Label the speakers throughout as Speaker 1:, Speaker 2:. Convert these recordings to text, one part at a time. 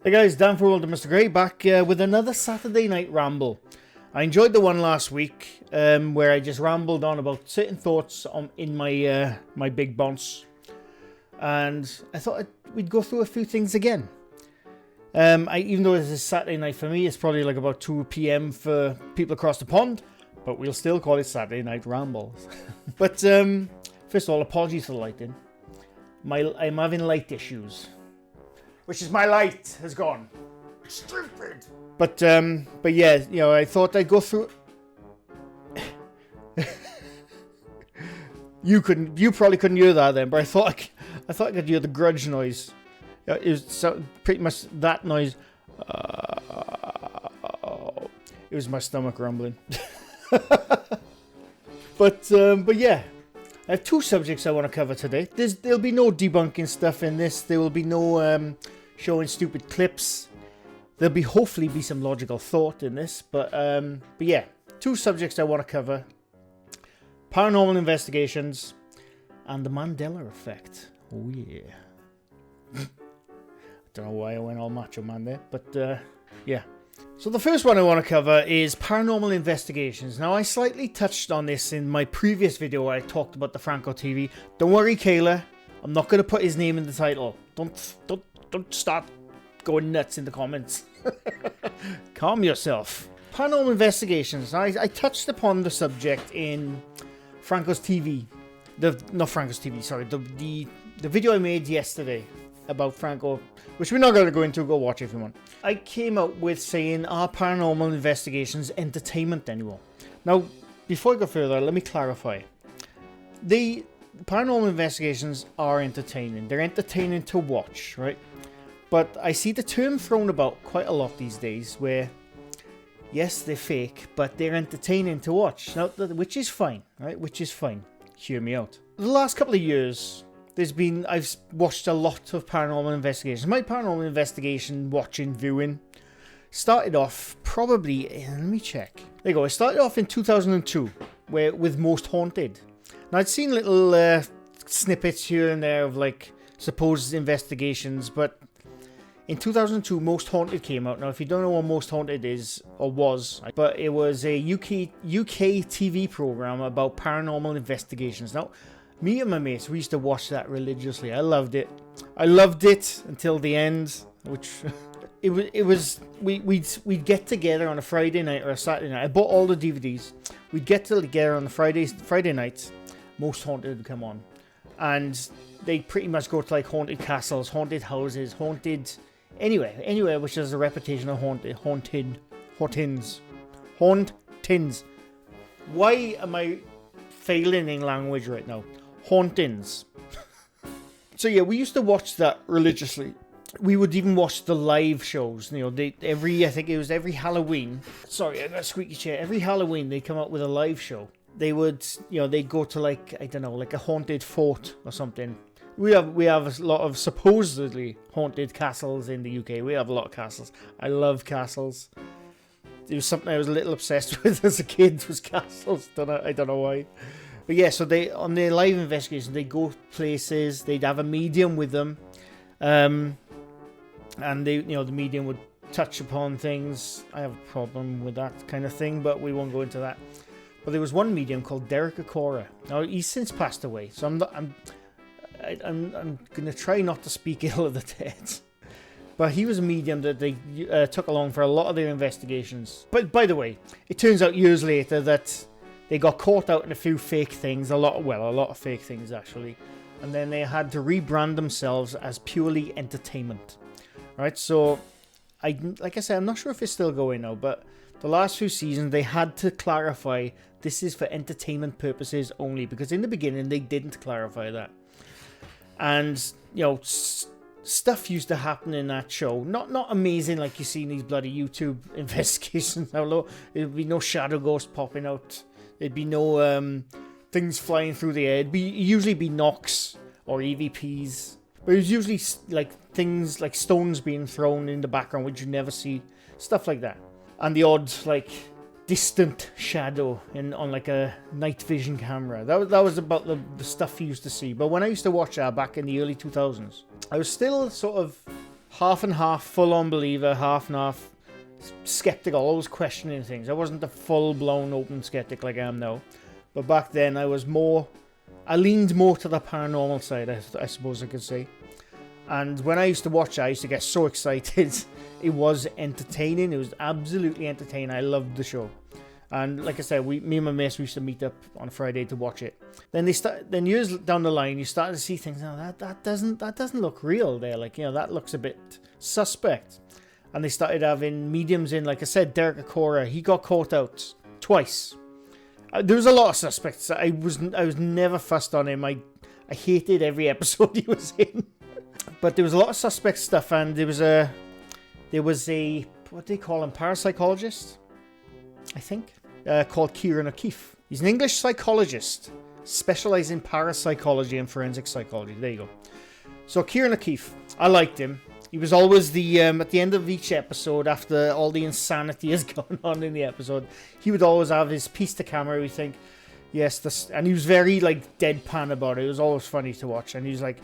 Speaker 1: Hey guys, Dan for World of Mr. Grey back with another Saturday night ramble. I enjoyed the one last week where I just rambled on about certain thoughts in my my big bounce, and I thought we'd go through a few things again. Even though this is Saturday night for me, it's probably like about 2 p.m. for people across the pond, but we'll still call it Saturday Night Rambles. But first of all, apologies for the lighting. I'm having light issues. Which is my light has gone. Stupid. But yeah, you know, I thought I'd go through. You probably couldn't hear that then, but I thought I could hear the grudge noise. It was pretty much that noise. It was my stomach rumbling. But yeah. I have two subjects I want to cover today. There'll be no debunking stuff in this. There will be no showing stupid clips. There'll hopefully be some logical thought in this. But yeah, two subjects I want to cover. Paranormal Investigations and the Mandela Effect. Oh yeah. I don't know why I went all macho man there. But yeah. So the first one I want to cover is Paranormal Investigations. Now, I slightly touched on this in my previous video where I talked about the Franco TV. Don't worry, Kayla. I'm not going to put his name in the title. Don't start going nuts in the comments. Calm yourself. Paranormal Investigations. I touched upon the subject in Franco's TV. Not Franco's TV, sorry. The video I made yesterday about Franco, which we're not going to go into. Go watch it if you want. I came out with saying, are Paranormal Investigations entertainment anymore? Now, before I go further, let me clarify. The Paranormal Investigations are entertaining. They're entertaining to watch, right? But I see the term thrown about quite a lot these days where, yes, they're fake, but they're entertaining to watch. Now, which is fine, right? Which is fine. Hear me out. The last couple of years, I've watched a lot of Paranormal Investigations. My Paranormal Investigation viewing started off probably, let me check. There you go. It started off in 2002 with Most Haunted. Now, I'd seen little snippets here and there of like supposed investigations, but in 2002, Most Haunted came out. Now, if you don't know what Most Haunted is or was, but it was a UK TV program about paranormal investigations. Now, me and my mates, we used to watch that religiously. I loved it. I loved it until the end, which we'd get together on a Friday night or a Saturday night. I bought all the DVDs. We'd get together on the Friday nights. Most Haunted would come on, and they pretty much go to like haunted castles, haunted houses, anywhere which has a reputation of hauntins. Why am I failing in language right now? Hauntings. So yeah, we used to watch that religiously. We would even watch the live shows. You know, I think it was every Halloween. Sorry, I got a squeaky chair. Every Halloween they come out with a live show. They would, you know, they'd go to like, I don't know, like a haunted fort or something. We have a lot of supposedly haunted castles in the UK. We have a lot of castles. I love castles. It was something I was a little obsessed with as a kid, was castles. I don't know why. But yeah, so on their live investigations, they go places, they'd have a medium with them. And the medium would touch upon things. I have a problem with that kind of thing, but we won't go into that. But there was one medium called Derek Acora. Now, he's since passed away, so I'm going to try not to speak ill of the dead. But he was a medium that they took along for a lot of their investigations. But by the way, it turns out years later that they got caught out in a few fake things, a lot of fake things actually. And then they had to rebrand themselves as purely entertainment. Right, so like I said, I'm not sure if it's still going now, but the last few seasons they had to clarify this is for entertainment purposes only, because in the beginning they didn't clarify that. And, you know, stuff used to happen in that show. Not amazing like you see in these bloody YouTube investigations. There'd be no shadow ghost popping out. There'd be no things flying through the air. It'd usually be knocks or EVPs. But it was usually like things like stones being thrown in the background, which you never see. Stuff like that. And the odd like distant shadow on like a night vision camera. That was about the stuff you used to see. But when I used to watch that back in the early 2000s, I was still sort of half and half, full-on believer, half and half skeptical, always questioning things. I wasn't a full-blown open skeptic like I am now. But back then, I leaned more to the paranormal side, I suppose I could say. And when I used to watch it, I used to get so excited. It was entertaining. It was absolutely entertaining. I loved the show. And like I said, me and my mates used to meet up on a Friday to watch it. Then years down the line, you start to see things. Oh, that doesn't look real there. Like, you know, that looks a bit suspect. And they started having mediums in. Like I said, Derek Acora, he got caught out twice. There was a lot of suspects. I was never fussed on him. I hated every episode he was in. But there was a lot of suspect stuff, and there was a what do they call him? Parapsychologist, I think. Called Kieran O'Keefe. He's an English psychologist, specialising in parapsychology and forensic psychology. There you go. So Kieran O'Keefe, I liked him. He was always the at the end of each episode, after all the insanity has gone on in the episode, he would always have his piece to camera. We think, yes, this, and he was very like deadpan about it. It was always funny to watch, and he was like,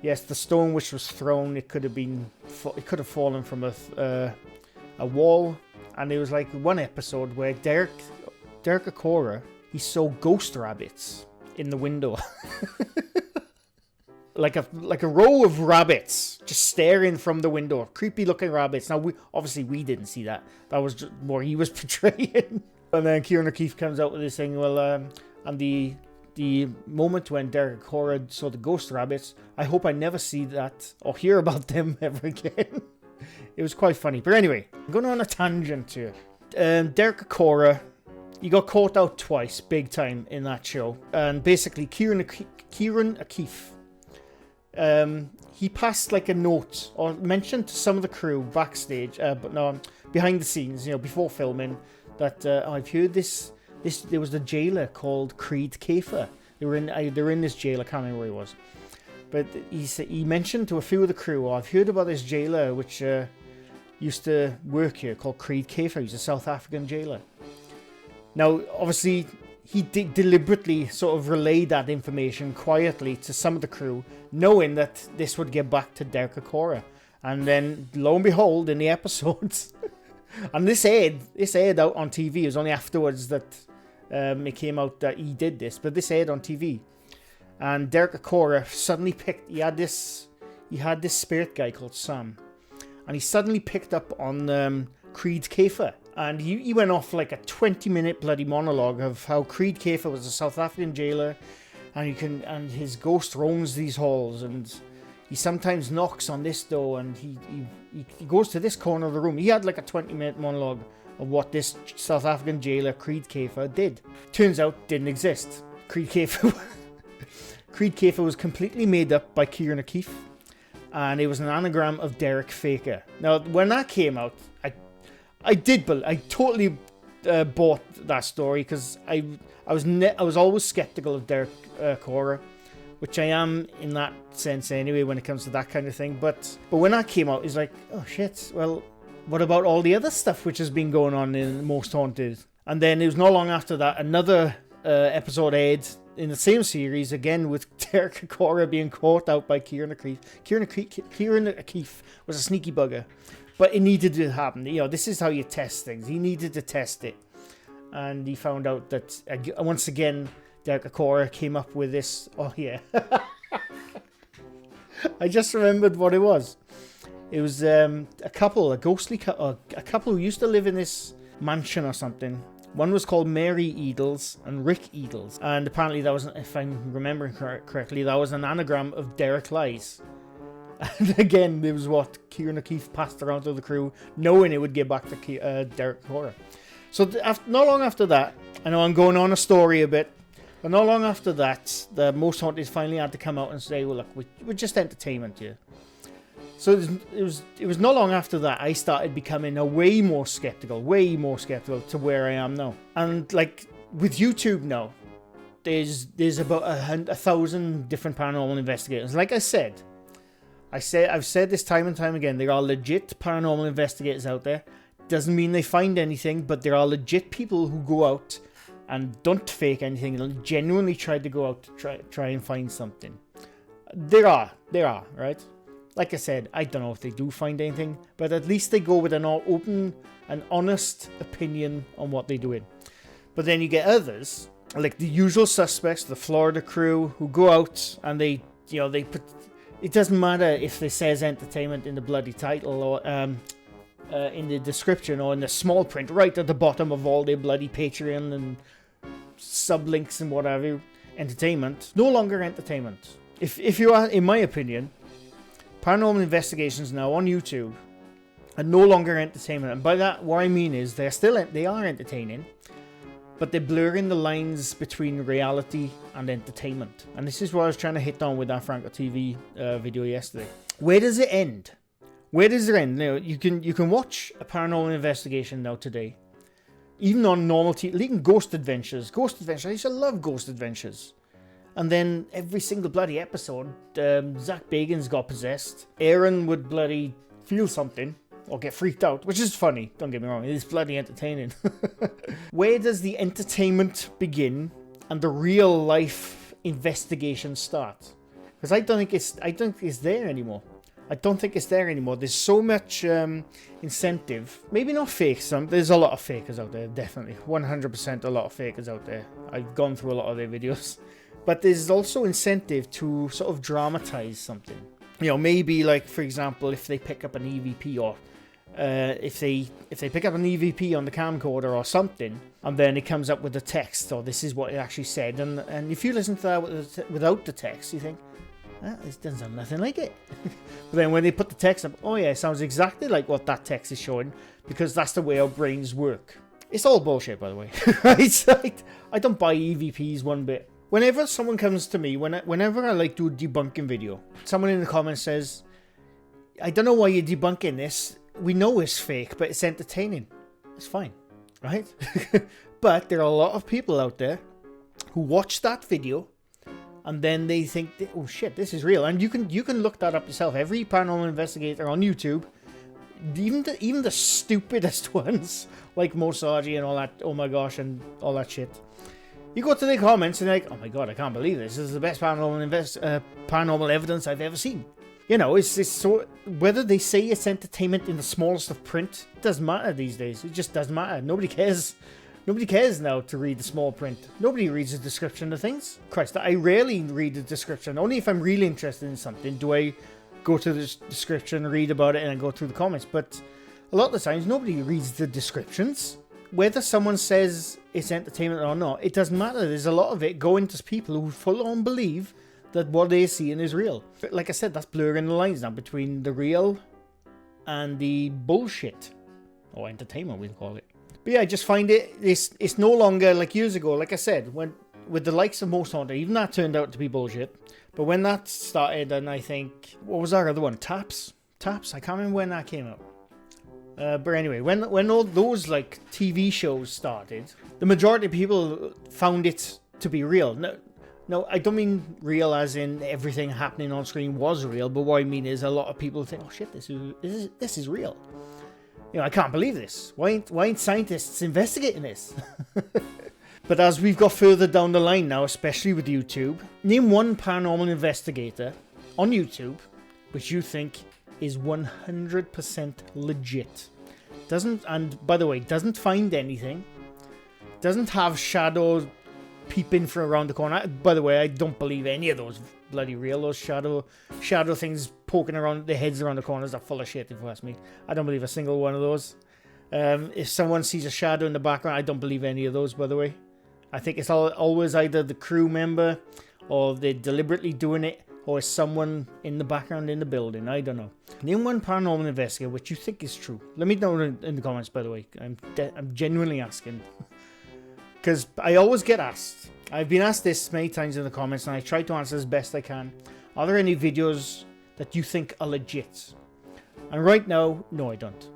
Speaker 1: yes, the stone which was thrown, it could have fallen from a wall. And there was like one episode where Derek Acora, he saw ghost rabbits in the window. like a row of rabbits just staring from the window. Creepy looking rabbits. Now, we didn't see that. That was just what he was portraying. And then Kieran O'Keefe comes out with this thing, and the moment when Derek Acora saw the ghost rabbits, I hope I never see that or hear about them ever again. It was quite funny. But anyway, I'm going on a tangent here. Derek Acora, he got caught out twice, big time, in that show. And basically, Kieran O'Keefe, he passed like a note, or mentioned to some of the crew backstage, but no, behind the scenes, you know, before filming, that I've heard this. There was a jailer called Creed Kafer. They were in this jail. I can't remember where he was. But he mentioned to a few of the crew, I've heard about this jailer which used to work here called Creed Kafer. He's a South African jailer. Now, obviously, he deliberately sort of relayed that information quietly to some of the crew, knowing that this would get back to Derek Acora. And then, lo and behold, in the episodes, and this aired out on TV. It was only afterwards that it came out that he did this, but this aired on TV. And Derek Acora suddenly he had this spirit guy called Sam, and he suddenly picked up on Creed Kafer, and he went off like a 20-minute bloody monologue of how Creed Kafer was a South African jailer, and his ghost roams these halls, and he sometimes knocks on this door, and he goes to this corner of the room. He had like a 20-minute monologue of what this South African jailer Creed Kafer did. Turns out didn't exist. Creed Kafer was completely made up by Kieran O'Keefe, and it was an anagram of Derek Faker. Now, when that came out, I totally bought that story, because I was always skeptical of Derek Acora, which I am in that sense anyway when it comes to that kind of thing. But when that came out, it's like, oh shit, well, what about all the other stuff which has been going on in Most Haunted? And then it was not long after that, another episode aired in the same series, again with Derek Acora being caught out by Kieran O'Keefe. Kieran O'Keefe was a sneaky bugger, but it needed to happen. You know, this is how you test things. He needed to test it, and he found out that once again Derek Acora came up with this. Oh yeah, I just remembered what it was. It was a ghostly couple, a couple who used to live in this mansion or something. One was called Mary Edels and Rick Edels. And apparently that was, if I'm remembering correctly, that was an anagram of Derek Lies. And again, it was what Kieran O'Keefe passed around to the crew, knowing it would get back to Derek Acora. So not long after that, I know I'm going on a story a bit, but not long after that, the Most Haunted finally had to come out and say, well, look, we're just entertainment here. So it was not long after that I started becoming way more skeptical to where I am now. And like with YouTube now, there's about 1,000 different paranormal investigators. Like I've said this time and time again, there are legit paranormal investigators out there. Doesn't mean they find anything, but there are legit people who go out and don't fake anything and genuinely try to go out to try and find something. There are, right? Like I said, I don't know if they do find anything, but at least they go with an open and honest opinion on what they're doing. But then you get others, like the usual suspects, the Florida crew, who go out and they put... It doesn't matter if they says entertainment in the bloody title or in the description or in the small print right at the bottom of all their bloody Patreon and sublinks and whatever. Entertainment, no longer entertainment. If you are, in my opinion, Paranormal Investigations now on YouTube are no longer entertainment. And by that, what I mean is they are entertaining, but they're blurring the lines between reality and entertainment. And this is what I was trying to hit on with that Franco TV video yesterday. Where does it end? Where does it end? Now, you can watch a Paranormal Investigation now today, even on normal TV, even Ghost Adventures. Ghost Adventures, I used to love Ghost Adventures. And then every single bloody episode, Zach Bagans got possessed. Aaron would bloody feel something or get freaked out, which is funny. Don't get me wrong, it is bloody entertaining. Where does the entertainment begin and the real life investigation start? Because I don't think it's there anymore. There's so much incentive. Maybe not fake. There's a lot of fakers out there, definitely. 100% a lot of fakers out there. I've gone through a lot of their videos. But there's also incentive to sort of dramatize something. You know, maybe like, for example, if they pick up an EVP or if they pick up an EVP on the camcorder or something, and then it comes up with the text, or this is what it actually said. And if you listen to that without the text, you think, this doesn't sound nothing like it. But then when they put the text up, oh yeah, it sounds exactly like what that text is showing, because that's the way our brains work. It's all bullshit, by the way. Right? I don't buy EVPs one bit. Whenever someone comes to me, whenever I like do a debunking video, someone in the comments says, I don't know why you're debunking this. We know it's fake, but it's entertaining. It's fine, right? But there are a lot of people out there who watch that video and then they think, oh shit, this is real. And you can look that up yourself. Every paranormal investigator on YouTube, even the stupidest ones, like Mosaji and all that, oh my gosh, and all that shit. You go to the comments and they're like, oh my god, I can't believe this. This is the best paranormal evidence I've ever seen. You know, it's so, whether they say it's entertainment in the smallest of print, it doesn't matter these days. It just doesn't matter. Nobody cares. Nobody cares now to read the small print. Nobody reads the description of things. Christ, I rarely read the description. Only if I'm really interested in something do I go to the description, read about it, and then go through the comments. But a lot of the times, nobody reads the descriptions. Whether someone says it's entertainment or not, it doesn't matter. There's a lot of it going to people who full on believe that what they're seeing is real. But like I said, that's blurring the lines now between the real and the bullshit. Or entertainment, we'll call it. But yeah, I just find it's no longer like years ago. Like I said, when with the likes of Most Haunted, even that turned out to be bullshit. But when that started, and I think, what was our other one? Taps? I can't remember when that came out. But anyway, when all those like TV shows started, the majority of people found it to be real. No, I don't mean real as in everything happening on screen was real, but what I mean is a lot of people think, oh shit, this is real. You know, I can't believe this. Why ain't scientists investigating this? But as we've got further down the line now, especially with YouTube, name one paranormal investigator on YouTube which you think is 100% legit. And by the way, doesn't find anything. Doesn't have shadow peeping from around the corner. By the way, I don't believe any of those bloody real. Those shadow things poking around their heads around the corners are full of shit, if you ask me. I don't believe a single one of those. If someone sees a shadow in the background, I don't believe any of those, by the way. I think it's always either the crew member or they're deliberately doing it, or it's someone in the background in the building. I don't know. Name one paranormal investigator which you think is true. Let me know in the comments, by the way. I'm genuinely asking. Because I always get asked. I've been asked this many times in the comments, and I try to answer as best I can. Are there any videos that you think are legit? And right now, no, I don't.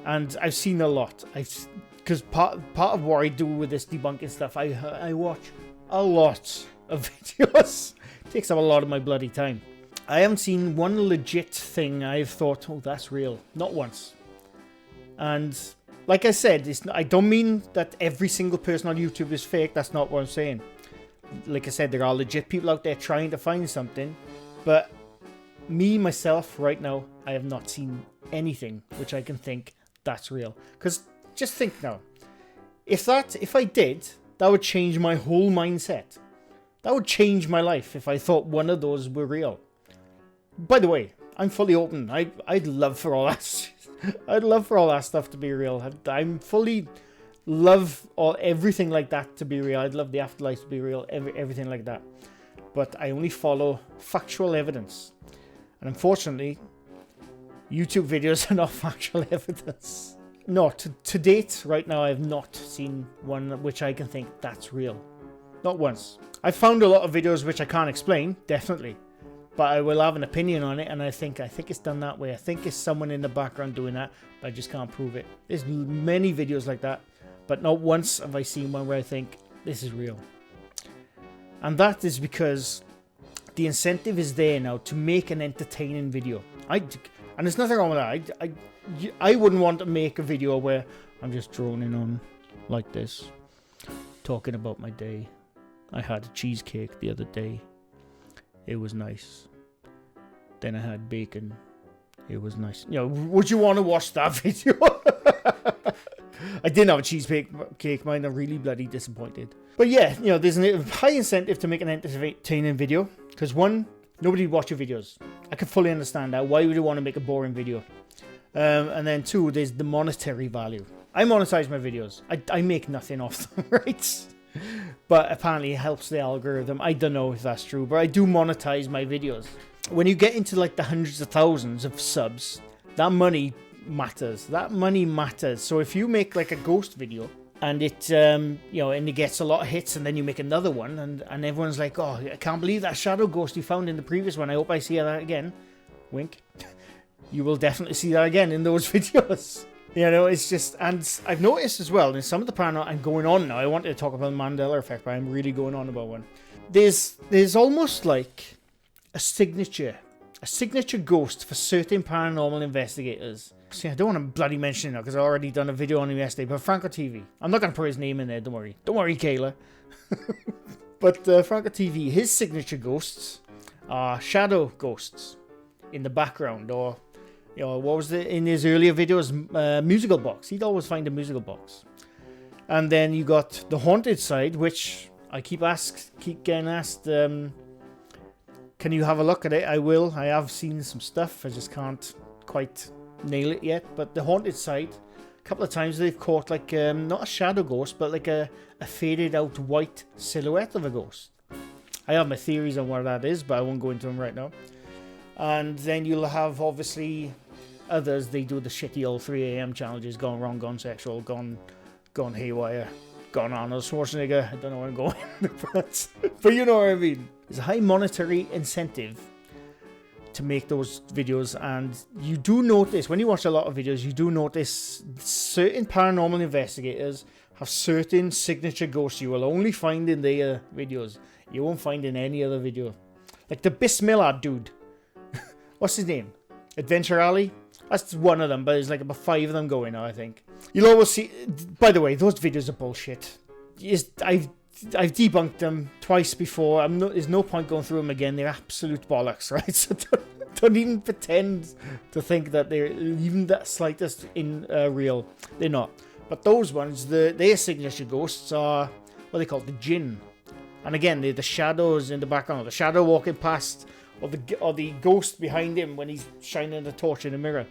Speaker 1: And I've seen a lot. Because part of what I do with this debunking stuff, I watch a lot of videos. It takes up a lot of my bloody time. I haven't seen one legit thing I've thought, oh, that's real. Not once. And like I said, I don't mean that every single person on YouTube is fake. That's not what I'm saying. Like I said, there are legit people out there trying to find something. But myself, right now, I have not seen anything which I can think that's real. Because just think now, if I did, that would change my whole mindset. That would change my life if I thought one of those were real. By the way, I'm fully open. I'd love for all that. I'd love for all that stuff to be real. I'm fully love everything like that to be real. I'd love the afterlife to be real. Everything like that. But I only follow factual evidence. And unfortunately, YouTube videos are not factual evidence. No, to date, right now, I have not seen one which I can think that's real. Not once. I've found a lot of videos which I can't explain, definitely. But I will have an opinion on it, and I think it's done that way. I think it's someone in the background doing that, but I just can't prove it. There's many videos like that, but not once have I seen one where I think, this is real. And that is because the incentive is there now to make an entertaining video. And there's nothing wrong with that. I wouldn't want to make a video where I'm just droning on like this, talking about my day. I had a cheesecake the other day. It was nice. Then I had bacon. It was nice. You know, would you want to watch that video? I didn't have a cheesecake, mine. I'm really bloody disappointed. But yeah, you know, there's a high incentive to make an entertaining video. Because one, nobody would watch your videos. I can fully understand that. Why would you want to make a boring video? And then two, there's the monetary value. I monetize my videos. I make nothing off them, right? But apparently it helps the algorithm. I don't know if that's true, but I do monetize my videos. When you get into like the hundreds of thousands of subs, that money matters. That money matters. So if you make like a ghost video and it, and it gets a lot of hits, and then you make another one, and everyone's like, oh, I can't believe that shadow ghost you found in the previous one. I hope I see that again. Wink. You will definitely see that again in those videos. You know, it's just, and I've noticed as well, in some of the paranormal, I'm going on now. I wanted to talk about the Mandela Effect, but I'm really going on about one. There's almost like a signature ghost for certain paranormal investigators. See, I don't want to bloody mention it now because I already done a video on him yesterday, but Franco TV. I'm not going to put his name in there, don't worry. Don't worry, Kayla. But Franco TV, his signature ghosts are shadow ghosts in the background, or what was it in his earlier videos? Musical box. He'd always find a musical box. And then you got the haunted side, which I keep getting asked. Can you have a look at it? I will. I have seen some stuff. I just can't quite nail it yet. But the haunted side, a couple of times they've caught like not a shadow ghost, but like a faded out white silhouette of a ghost. I have my theories on what that is, but I won't go into them right now. And then you'll have obviously others. They do the shitty old 3 a.m. challenges, gone wrong, gone sexual, gone haywire, gone Arnold Schwarzenegger. I don't know where I'm going, but you know what I mean. There's a high monetary incentive to make those videos, and you do notice when you watch a lot of videos, you do notice certain paranormal investigators have certain signature ghosts you will only find in their videos. You won't find in any other video. Like the Bismillah dude. What's his name? Adventure Alley? That's one of them, but there's like about 5 of them going now, I think. You'll always see... By the way, those videos are bullshit. I've debunked them twice before. There's no point going through them again. They're absolute bollocks, right? So don't even pretend to think that they're even that slightest in real. They're not. But those ones, their signature ghosts are what they call the jinn. And again, they're the shadows in the background. The shadow walking past... Or the ghost behind him when he's shining the torch in the mirror.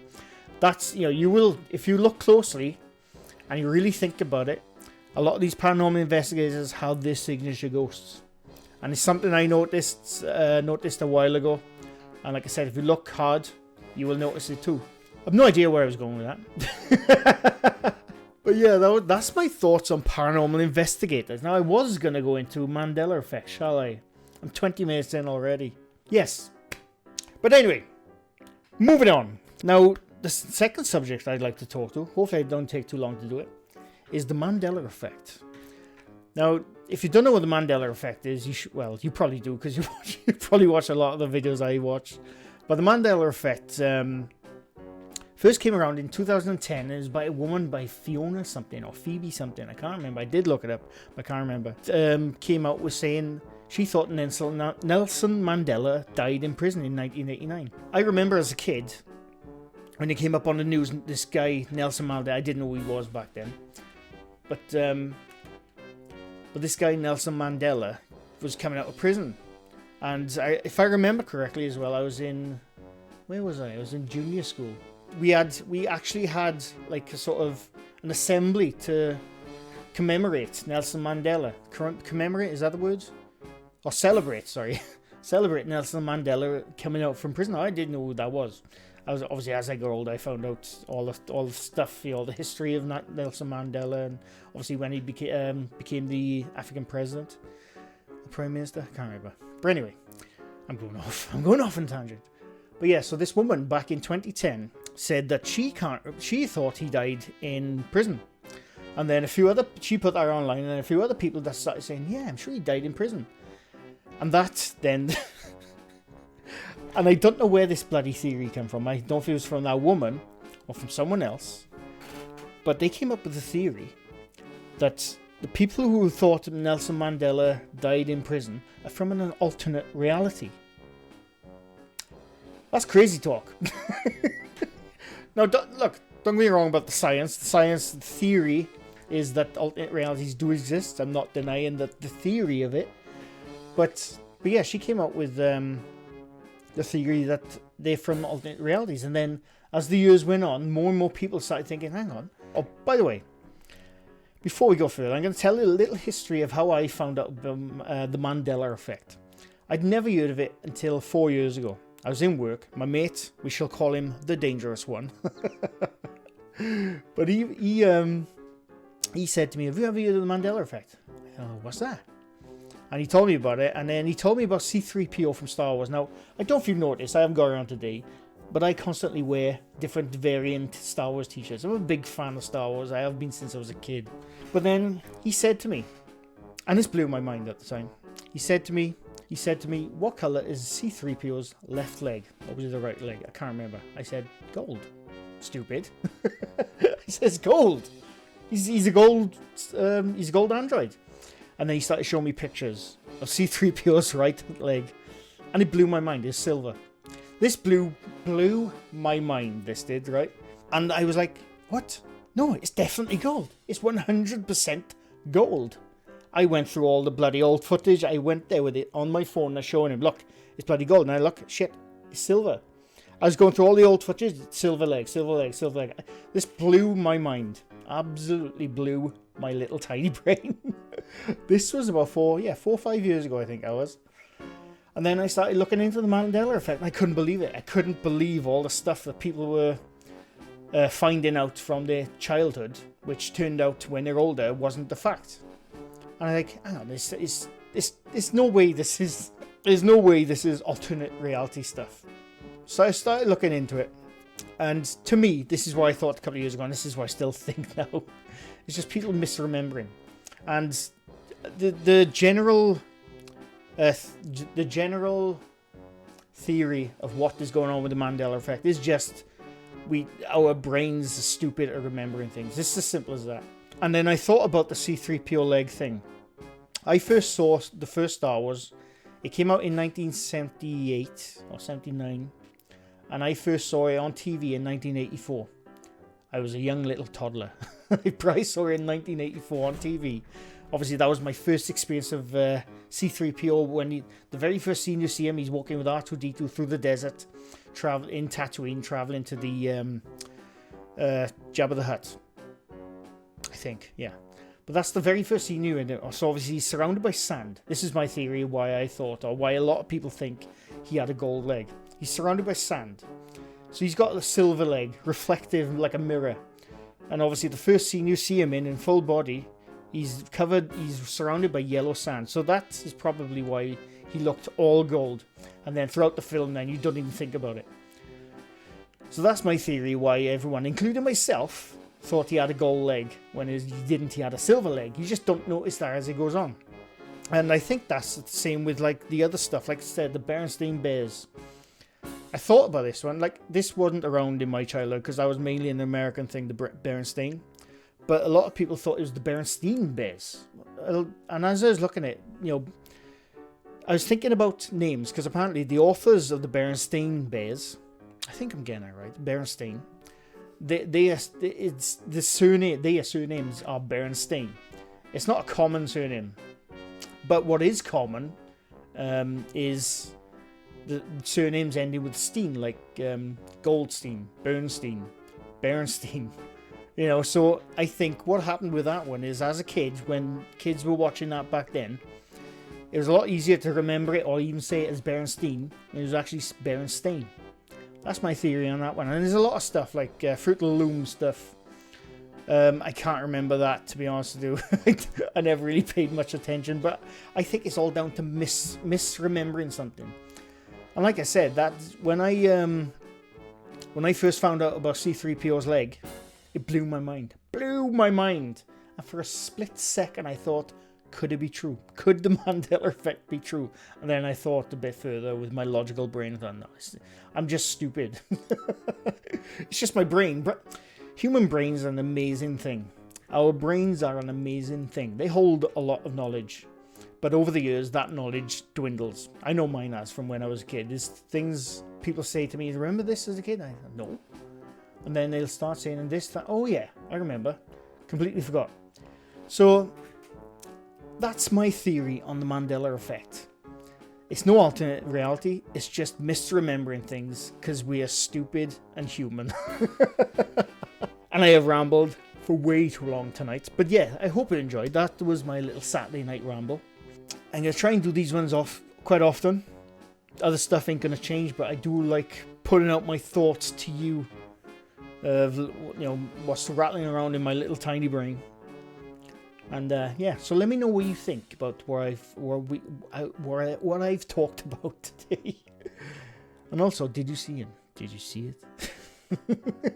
Speaker 1: That's, you will, if you look closely and you really think about it, a lot of these paranormal investigators have their signature ghosts. And it's something I noticed a while ago. And like I said, if you look hard, you will notice it too. I've no idea where I was going with that. But yeah, that's my thoughts on paranormal investigators. Now, I was going to go into Mandela Effect, shall I? I'm 20 minutes in already. Yes. But anyway, moving on. Now, the second subject I'd like to talk to, hopefully I don't take too long to do it, is the Mandela Effect. Now, if you don't know what the Mandela Effect is, you probably do, because you probably watch a lot of the videos I watch. But the Mandela Effect first came around in 2010. It was by a woman by Fiona something, or Phoebe something. I can't remember. I did look it up, but I can't remember. Came out with saying... She thought Nelson Mandela died in prison in 1989. I remember as a kid, when it came up on the news, this guy, Nelson Mandela, I didn't know who he was back then. But this guy, Nelson Mandela, was coming out of prison. And if I remember correctly as well, I was in... Where was I? I was in junior school. We actually had like a sort of an assembly to commemorate Nelson Mandela. Commemorate, is that the word? Or celebrate, sorry. Celebrate Nelson Mandela coming out from prison. I didn't know who that was. I was obviously, as I got older, I found out all the stuff, all the history of Nelson Mandela, and obviously when he became the African president, or prime minister, I can't remember. But anyway, I'm going off on a tangent. But yeah, so this woman back in 2010 said that she thought he died in prison, and then she put that online, and a few other people that started saying, yeah, I'm sure he died in prison, and that then. And I don't know where this bloody theory came from. I don't know if it was from that woman or from someone else. But they came up with the theory that the people who thought Nelson Mandela died in prison are from an alternate reality. That's crazy talk. Now, don't get me wrong about the science. The theory is that alternate realities do exist. I'm not denying that the theory of it. But yeah, she came up with... the theory that they're from alternate realities. And then as the years went on, more and more people started thinking, hang on. Oh, by the way, before we go further, I'm going to tell you a little history of how I found out about the Mandela Effect. I'd never heard of it until 4 years ago. I was in work. My mate, we shall call him the dangerous one. But he said to me, have you ever heard of the Mandela Effect? What's that? And he told me about it, and then he told me about C-3PO from Star Wars. Now, I don't know if you've noticed, I haven't got around today, but I constantly wear different variant Star Wars t-shirts. I'm a big fan of Star Wars, I have been since I was a kid. But then he said to me, and this blew my mind at the time, he said to me, what colour is C-3PO's left leg? Or was it the right leg? I can't remember. I said, gold. Stupid. He says gold. He's a gold android. And then he started showing me pictures of C-3PO's right leg. And it blew my mind. It's silver. This blew my mind, this did, right? And I was like, what? No, it's definitely gold. It's 100% gold. I went through all the bloody old footage. I went there with it on my phone and I showing him, look, it's bloody gold. And I look, shit, it's silver. I was going through all the old footage. Silver leg. This blew my mind. Absolutely blew my little tiny brain. This was about 4 or 5 years ago, I think I was. And then I started looking into the Mandela Effect, and I couldn't believe it. I couldn't believe all the stuff that people were finding out from their childhood, which turned out when they're older wasn't the fact. And I'm like, hang on, there's no way this is alternate reality stuff. So I started looking into it. And to me, this is what I thought a couple of years ago, and this is what I still think now. It's just people misremembering. And the general theory of what is going on with the Mandela Effect is just our brains are stupid at remembering things. It's as simple as that. And then I thought about the C-3PO leg thing. I first saw the first Star Wars. It came out in 1978 or 79. And I first saw it on TV in 1984. I was a young little toddler. I probably saw it in 1984 on TV. Obviously, that was my first experience of C-3PO. When the very first scene you see him, he's walking with R2-D2 through the desert, in Tatooine, traveling to the Jabba the Hutt. I think, yeah. But that's the very first scene you knew. So obviously, he's surrounded by sand. This is my theory why I thought, or why a lot of people think he had a gold leg. He's surrounded by sand. So he's got a silver leg, reflective like a mirror. And obviously the first scene you see him in full body, he's surrounded by yellow sand. So that is probably why he looked all gold. And then throughout the film then, you don't even think about it. So that's my theory why everyone, including myself, thought he had a gold leg when he didn't. He had a silver leg. You just don't notice that as it goes on. And I think that's the same with like the other stuff. Like I said, the Berenstain Bears. I thought about this one. Like, this wasn't around in my childhood because I was mainly an American thing, the Berenstain. But a lot of people thought it was the Berenstain Bears. And as I was looking at, I was thinking about names, because apparently the authors of the Berenstain Bears, I think I'm getting that right, Berenstain, their surnames are Berenstain. It's not a common surname, but what is common is the surnames ending with Steen, like Goldstein, Bernstein, Berenstein. You know, so I think what happened with that one is, as a kid, when kids were watching that back then, it was a lot easier to remember it or even say it as Berenstein. It was actually Berenstain. That's my theory on that one. And there's a lot of stuff, like Fruit of the Loom stuff. I can't remember that, to be honest with you. I never really paid much attention, but I think it's all down to misremembering something. And like I said, that when I first found out about C-3PO's leg, it blew my mind. Blew my mind. And for a split second, I thought, could it be true? Could the Mandela Effect be true? And then I thought a bit further with my logical brain. I thought, no, I'm just stupid. It's just my brain. But human brains are an amazing thing. Our brains are an amazing thing. They hold a lot of knowledge. But over the years, that knowledge dwindles. I know mine has from when I was a kid. There's things people say to me, remember this as a kid? I thought, no. And then they'll start saying this, that, oh yeah, I remember. Completely forgot. So that's my theory on the Mandela Effect. It's no alternate reality. It's just misremembering things because we are stupid and human. And I have rambled for way too long tonight. But yeah, I hope you enjoyed. That was my little Saturday night ramble. I'm going to try and do these ones off quite often. Other stuff ain't going to change, but I do like putting out my thoughts to you. What's rattling around in my little tiny brain. And yeah, so let me know what you think about what I've talked about today. And also, did you see it? Did you see it?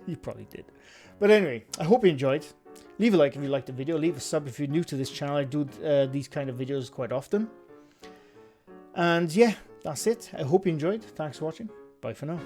Speaker 1: You probably did. But anyway, I hope you enjoyed. Leave a like if you liked the video. Leave a sub if you're new to this channel. I do these kind of videos quite often. And yeah, that's it. I hope you enjoyed. Thanks for watching. Bye for now.